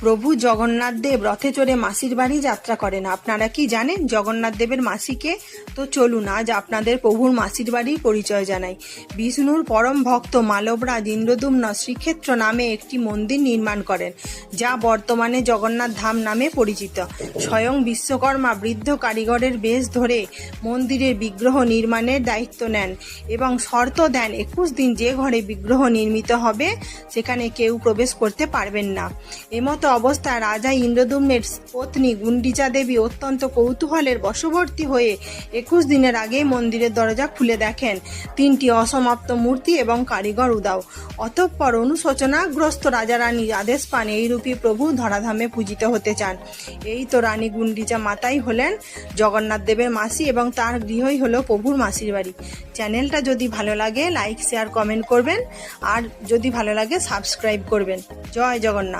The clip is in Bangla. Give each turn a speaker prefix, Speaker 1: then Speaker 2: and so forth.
Speaker 1: প্রভু জগন্নাথ দেব রথে চড়ে মাসির বাড়ি যাত্রা করেন। আপনারা কি জানেন জগন্নাথ দেবের মাসিকে? তো চলুন আজ আপনাদের প্রভুর মাসির বাড়ির পরিচয় জানাই। বিষ্ণুর পরম ভক্ত মালবরাজ ইন্দ্রদ্যুম্ন শ্রীক্ষেত্র নামে একটি মন্দির নির্মাণ করেন, যা বর্তমানে জগন্নাথ ধাম নামে পরিচিত। স্বয়ং বিশ্বকর্মা বৃদ্ধ কারিগরের বেশ ধরে মন্দিরের বিগ্রহ নির্মাণের দায়িত্ব নেন এবং শর্ত দেন 21 দিন যে ঘরে বিগ্রহ নির্মিত হবে সেখানে কেউ প্রবেশ করতে পারবেন না। এমতো অবস্থায় রাজা ইন্দ্রদ্যুম্নের পত্নী গুন্ডিচা দেবী অত্যন্ত কৌতূহলের বশবর্তী হয়ে 21 দিনের আগেই মন্দিরের দরজা খুলে দেখেন 3টি অসমাপ্ত মূর্তি এবং কারিগর উদাও। অতঃপর অনুশোচনাগ্রস্ত রাজা রানী আদেশ পান এইরূপী প্রভু ধরাধামে পূজিত হতে চান। এই তো রানী গুন্ডিচা মাতাই হলেন জগন্নাথ দেবের মাসি এবং তার গৃহই হলো প্রভুর মাসির বাড়ি। চ্যানেলটা যদি ভালো লাগে লাইক শেয়ার কমেন্ট করবেন, আর যদি ভালো লাগে সাবস্ক্রাইব করবেন। জয় জগন্নাথ।